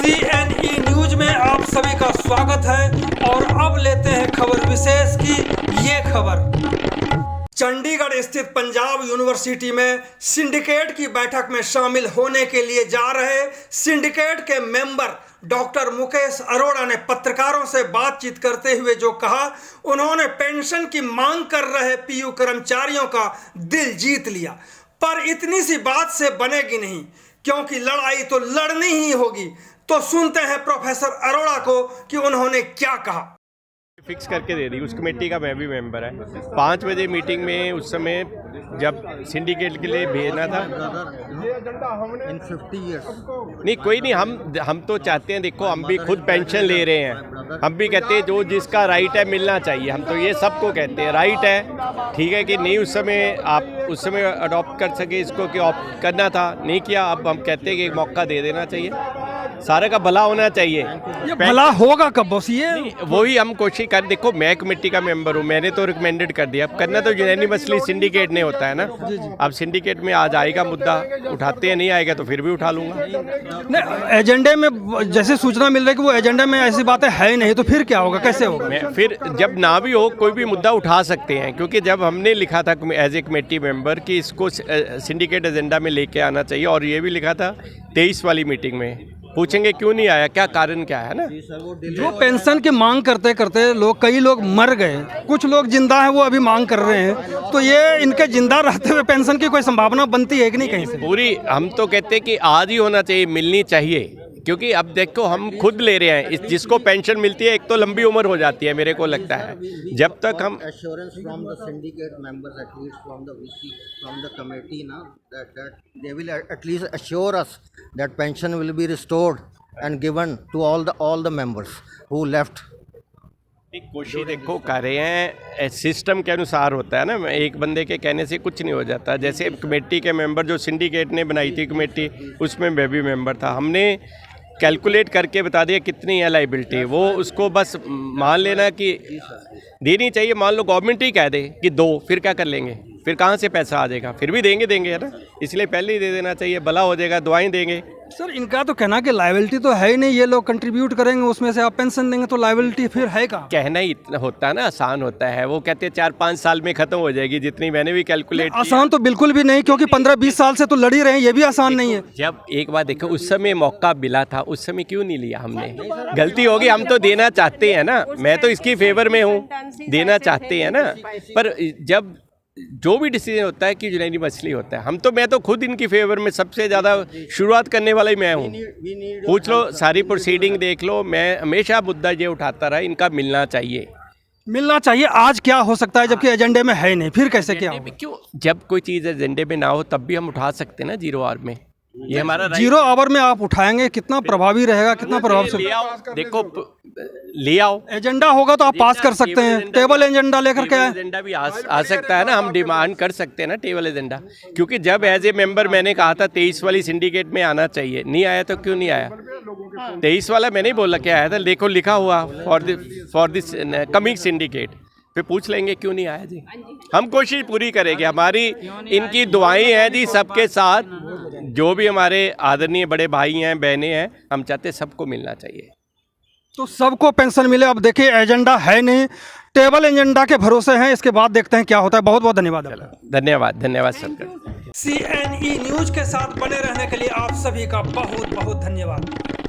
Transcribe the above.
CNE news में आप सभी का स्वागत है और अब लेते हैं खबर विशेष की ये खबर। चंडीगढ़ स्थित पंजाब यूनिवर्सिटी में सिंडिकेट की बैठक में शामिल होने के लिए जा रहे सिंडिकेट के मेंबर डॉक्टर मुकेश अरोड़ा ने पत्रकारों से बातचीत करते हुए जो कहा, उन्होंने पेंशन की मांग कर रहे पीयू कर्मचारियों का दिल जीत लिया, पर इतनी सी बात से बनेगी नहीं क्योंकि लड़ाई तो लड़नी ही होगी। तो सुनते हैं प्रोफेसर अरोड़ा को कि उन्होंने क्या कहा। फिक्स करके दे दी, उस कमेटी का मैं भी मेंबर है। 5 बजे मीटिंग में उस समय जब सिंडिकेट के लिए भेजना था, इन 50 years नहीं कोई नहीं, हम तो चाहते हैं, देखो हम भी खुद पेंशन ले रहे हैं, हम भी कहते हैं जो जिसका राइट है मिलना चाहिए, हम तो ये सबको कहते हैं राइट है, ठीक है कि नहीं उस समय आप उस समय अडॉप्ट कर सके इसको कि ऑप्ट करना था, नहीं किया, अब हम कहते हैं कि एक मौका दे देना चाहिए, सारे का भला होना चाहिए। ये भला होगा कब बॉस? ये वही हम कोशिश कर, देखो मैं कमेटी का मेंबर हूँ, मैंने तो रिकमेंडेड कर दिया, अब करना तो यूनानिमसली सिंडिकेट ने होता है ना। अब सिंडिकेट में आज आएगा मुद्दा उठाते हैं, नहीं आएगा तो फिर भी उठा लूंगा। नहीं, एजेंडे में जैसे सूचना मिल रही है कि वो एजेंडे में ऐसी बातें है ही नहीं, तो फिर क्या होगा, कैसे होगा? मैं फिर जब ना भी हो कोई भी मुद्दा उठा सकते हैं, क्योंकि जब हमने लिखा था एज ए कमेटी मेंबर कि इसको सिंडिकेट एजेंडा में लेके आना चाहिए, और ये भी लिखा था 23 वाली मीटिंग में, पूछेंगे क्यों नहीं आया, क्या कारण क्या है ना। जो पेंशन की मांग करते करते कई लोग मर गए, कुछ लोग जिंदा हैं, वो अभी मांग कर रहे हैं, तो ये इनके जिंदा रहते हुए पेंशन की कोई संभावना बनती है कि नहीं कहीं से? पूरी हम तो कहते हैं कि आज ही होना चाहिए, मिलनी चाहिए, क्योंकि अब देखो हम खुद ले रहे हैं, जिसको पेंशन मिलती है एक तो लंबी उम्र हो जाती है, मेरे को लगता है जब तक हम assurance from the syndicate members, at least from the VC, from the committee now, that they will at least assure us that pension will be restored and given to all the members who left. कोशिश देखो कर रहे हैं, system के अनुसार होता है ना, एक बंदे के कहने से कुछ नहीं हो जाता। जैसे कमेटी के मेंबर जो सिंडिकेट ने बनाई थी कमेटी, उसमें मैं भी मेंबर था, हमने कैलकुलेट करके बता दिया कितनी है लाइबिलिटी, वो उसको बस मान लेना कि देनी चाहिए। मान लो गवर्नमेंट ही कह दे कि दो, फिर क्या कर लेंगे, फिर कहाँ से पैसा आ जाएगा, फिर भी देंगे है ना, इसलिए पहले ही दे देना चाहिए, भला हो जाएगा, दुआएं देंगे। सर इनका तो कहना कि लायबिलिटी तो है ही नहीं, ये लोग कंट्रीब्यूट करेंगे उसमें से आप पेंशन देंगे, तो लायबिलिटी फिर है का? कहना ही इतना होता है ना, आसान होता है, वो कहते हैं 4-5 साल में खत्म हो जाएगी, जितनी मैंने भी कैलकुलेट। आसान तो बिल्कुल भी नहीं, क्योंकि 15-20 साल से तो लड़ ही रहे हैं, ये भी आसान नहीं है। जब एक बार देखो उस समय मौका मिला था, उस समय क्यों नहीं लिया हमने? गलती होगी, हम तो देना चाहते हैं ना, मैं तो इसकी फेवर में हूँ, देना चाहते हैं ना, पर जब जो भी डिसीजन होता है कि यूनानिमसली होता है, मैं तो खुद इनकी फेवर में सबसे ज़्यादा शुरुआत करने वाला ही मैं हूँ। पूछ लो, सारी प्रोसीडिंग देख लो, मैं हमेशा मुद्दा ये उठाता रहा, इनका मिलना चाहिए। आज क्या हो सकता है जबकि एजेंडे में है नहीं, फिर कैसे क्या होगा? क्यों, जब कोई चीज़ एजेंडे में ना हो तब भी हम उठा सकते हैं ना 0 आवर में, ये हमारा 0 आवर में आप उठाएंगे, कितना प्रभावी रहेगा, कितना प्रभावशाली? देखो ले आओ, एजेंडा होगा तो आप पास कर सकते हैं, टेबल एजेंडा लेकर के एजेंडा भी आ सकता है ना, हम डिमांड कर सकते हैं ना टेबल एजेंडा, क्योंकि जब एज ए मेंबर मैंने कहा था 23 वाली सिंडिकेट में आना चाहिए, नहीं आया तो क्यों नहीं आया? 23 वाला मैंने ही बोला क्या आया था, देखो लिखा हुआ फॉर दिस कमिंग सिंडिकेट, फिर पूछ लेंगे क्यों नहीं आया जी। हम कोशिश पूरी करेंगे, हमारी इनकी दुआएं हैं जी सबके साथ, जो भी हमारे आदरणीय बड़े भाई हैं बहनें हैं, हम चाहते हैं सबको मिलना चाहिए, तो सबको पेंशन मिले। अब देखिए एजेंडा है नहीं, टेबल एजेंडा के भरोसे हैं, इसके बाद देखते हैं क्या होता है। बहुत बहुत धन्यवाद। धन्यवाद सर। CNE न्यूज के साथ बने रहने के लिए आप सभी का बहुत बहुत धन्यवाद।